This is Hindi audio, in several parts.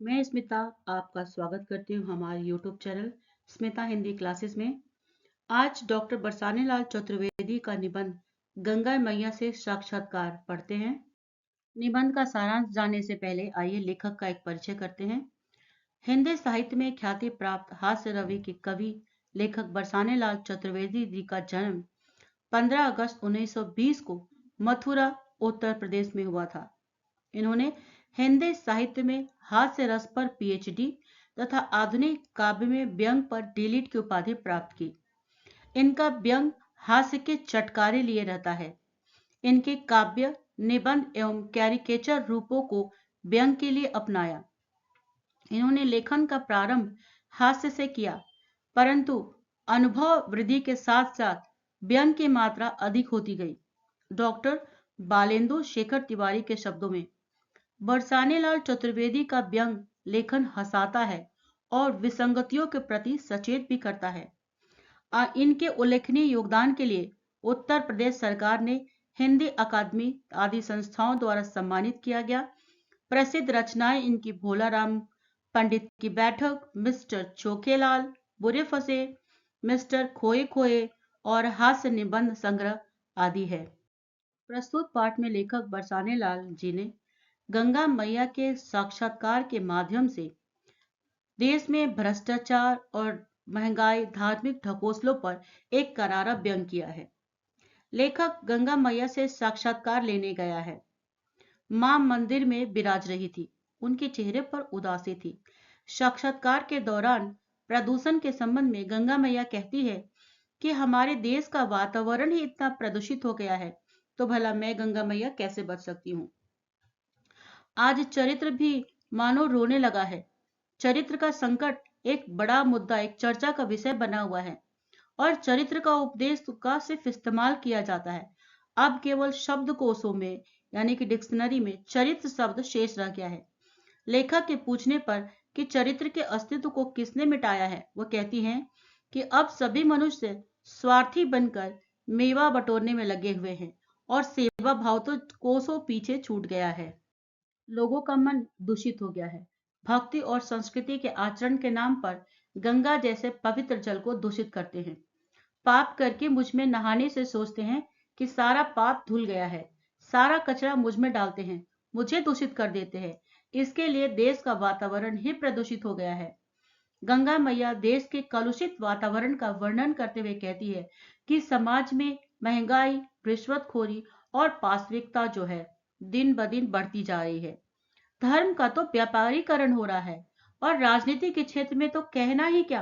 मैं स्मिता आपका स्वागत करती हूँ हमारे YouTube channel Smita Hindi classes में। आज डॉक्टर बरसाने लाल चतुर्वेदी का निबंध गंगा मैया से साक्षात्कार पढ़ते हैं। निबंध का सारांश जानने से पहले आइए लेखक का एक परिचय करते हैं। हिंदी साहित्य में ख्याति प्राप्त हास्य रवि के कवि लेखक बरसाने लाल चतुर्वेदी जी का जन्म 15 अगस्त 1920 को मथुरा उत्तर प्रदेश में हुआ था। इन्होंने हिंदी साहित्य में हास्य रस पर पीएचडी तथा आधुनिक काव्य में व्यंग पर डीलिट की उपाधि प्राप्त की। इनका व्यंग हास्य के चटकारे लिए रहता है। इनके काव्य, निबंध एवं कैरिकेचर रूपों को व्यंग के लिए अपनाया। इन्होंने लेखन का प्रारंभ हास्य से किया, परंतु अनुभव वृद्धि के साथ साथ व्यंग की मात्रा अधिक होती गई। डॉक्टर बालेंदु शेखर तिवारी के शब्दों में, बरसाने लाल चतुर्वेदी का व्यंग लेखन हंसाता है और विसंगतियों के प्रति सचेत भी करता है। इनके उल्लेखनीय योगदान के लिए उत्तर प्रदेश सरकार ने हिंदी अकादमी आदि संस्थाओं द्वारा सम्मानित किया गया। प्रसिद्ध रचनाएं इनकी भोलाराम पंडित की बैठक, मिस्टर चोखेलाल, बुरे फंसे, मिस्टर खोए खोए और हास्य निबंध संग्रह आदि है। प्रस्तुत पाठ में लेखक बरसाने लाल जी ने गंगा मैया के साक्षात्कार के माध्यम से देश में भ्रष्टाचार और महंगाई, धार्मिक ढकोसलों पर एक करारा व्यंग किया है। लेखक गंगा मैया से साक्षात्कार लेने गया है। मां मंदिर में विराज रही थी। उनके चेहरे पर उदासी थी। साक्षात्कार के दौरान प्रदूषण के संबंध में गंगा मैया कहती है कि हमारे देश का वातावरण ही इतना प्रदूषित हो गया है, तो भला मैं गंगा मैया कैसे बच सकती हूँ। आज चरित्र भी मानो रोने लगा है। चरित्र का संकट एक बड़ा मुद्दा, एक चर्चा का विषय बना हुआ है और चरित्र का उपदेश का सिर्फ इस्तेमाल किया जाता है। अब केवल शब्दकोशों में यानी कि डिक्शनरी में चरित्र शब्द शेष रह गया है। लेखक के पूछने पर कि चरित्र के अस्तित्व को किसने मिटाया है, वो कहती हैं कि अब सभी मनुष्य स्वार्थी बनकर मेवा बटोरने में लगे हुए हैं और सेवा भाव तो कोसों पीछे छूट गया है। लोगों का मन दूषित हो गया है। भक्ति और संस्कृति के आचरण के नाम पर गंगा जैसे पवित्र जल को दूषित करते हैं। पाप करके मुझ में नहाने से सोचते हैं कि सारा पाप धुल गया है। सारा कचरा मुझ में डालते हैं, मुझे दूषित कर देते हैं। इसके लिए देश का वातावरण ही प्रदूषित हो गया है। गंगा मैया देश के कलुषित वातावरण का वर्णन करते हुए कहती है कि समाज में महंगाई, रिश्वतखोरी और पाशविकता जो है दिन ब दिन बढ़ती जा रही है। धर्म का तो व्यापारीकरण हो रहा है और राजनीति के क्षेत्र में तो कहना ही क्या।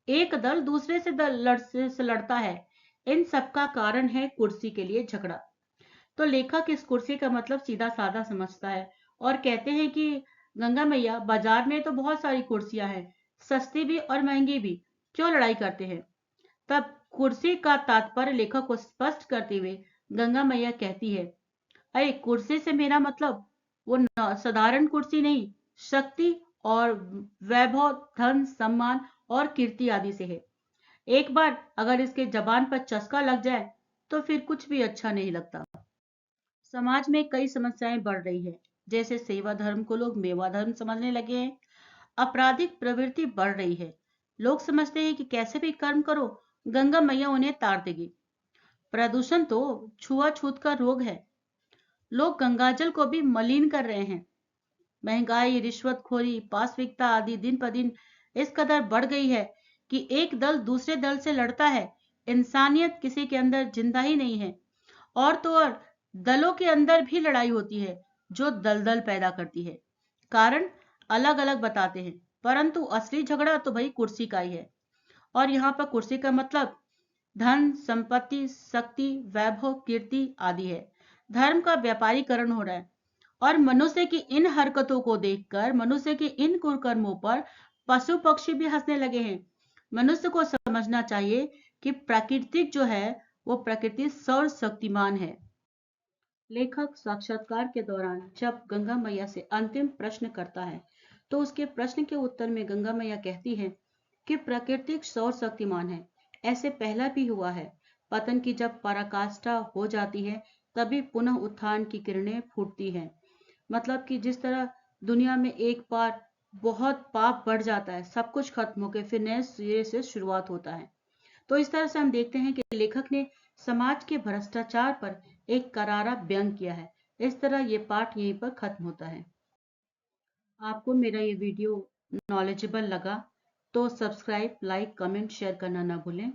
एक दल दूसरे से लड़ता है। इन सब का कारण है कुर्सी के लिए झगड़ा। तो लेखक इस कुर्सी का मतलब सीधा साधा समझता है और कहते हैं कि गंगा मैया, बाजार में तो बहुत सारी कुर्सियां हैं, सस्ती भी और महंगी भी, क्यों लड़ाई करते हैं। तब कुर्सी का तात्पर्य लेखक को स्पष्ट करते हुए गंगा मैया कहती है, अरे कुर्सी से मेरा मतलब वो साधारण कुर्सी नहीं, शक्ति और वैभव, धन, सम्मान और कीर्ति आदि से है। एक बार अगर इसके जबान पर चस्का लग जाए तो फिर कुछ भी अच्छा नहीं लगता। समाज में कई समस्याएं बढ़ रही है, जैसे सेवा धर्म को लोग मेवा धर्म समझने लगे हैं। आपराधिक प्रवृत्ति बढ़ रही है। लोग समझते हैं कि कैसे भी कर्म करो, गंगा मैया उन्हें तार देगी। प्रदूषण तो छुआछूत का रोग है। लोग गंगाजल को भी मलिन कर रहे हैं। महंगाई, रिश्वतखोरी, पाशविकता आदि दिन पर दिन इस कदर बढ़ गई है कि एक दल दूसरे दल से लड़ता है। इंसानियत किसी के अंदर जिंदा ही नहीं है। और तो और दलों के अंदर भी लड़ाई होती है जो दलदल पैदा करती है। कारण अलग अलग बताते हैं, परंतु असली झगड़ा तो भाई कुर्सी का ही है। और यहाँ पर कुर्सी का मतलब धन, संपत्ति, शक्ति, वैभव, कीर्ति आदि है। धर्म का व्यापारीकरण हो रहा है और मनुष्य की इन हरकतों को देखकर, मनुष्य के इन कुकर्मों पर पशु पक्षी भी हंसने लगे हैं। मनुष्य को समझना चाहिए कि प्राकृतिक जो है वो प्रकृति सर्वशक्तिमान है। लेखक साक्षात्कार के दौरान जब गंगा मैया से अंतिम प्रश्न करता है तो उसके प्रश्न के उत्तर में गंगा मैया कहती है कि प्रकृति सर्वशक्तिमान है। ऐसे पहला भी हुआ है। पतन की जब पराकाष्ठा हो जाती है तभी पुनः उत्थान की किरणें फूटती हैं। मतलब कि जिस तरह दुनिया में एक बार बहुत पाप बढ़ जाता है, सब कुछ खत्म होकर फिर नए सिरे से शुरुआत होता है। तो इस तरह से हम देखते हैं कि लेखक ने समाज के भ्रष्टाचार पर एक करारा व्यंग किया है। इस तरह ये पाठ यहीं पर खत्म होता है। आपको मेरा ये वीडियो नॉलेजेबल लगा तो सब्सक्राइब, लाइक, कमेंट, शेयर करना ना भूलें।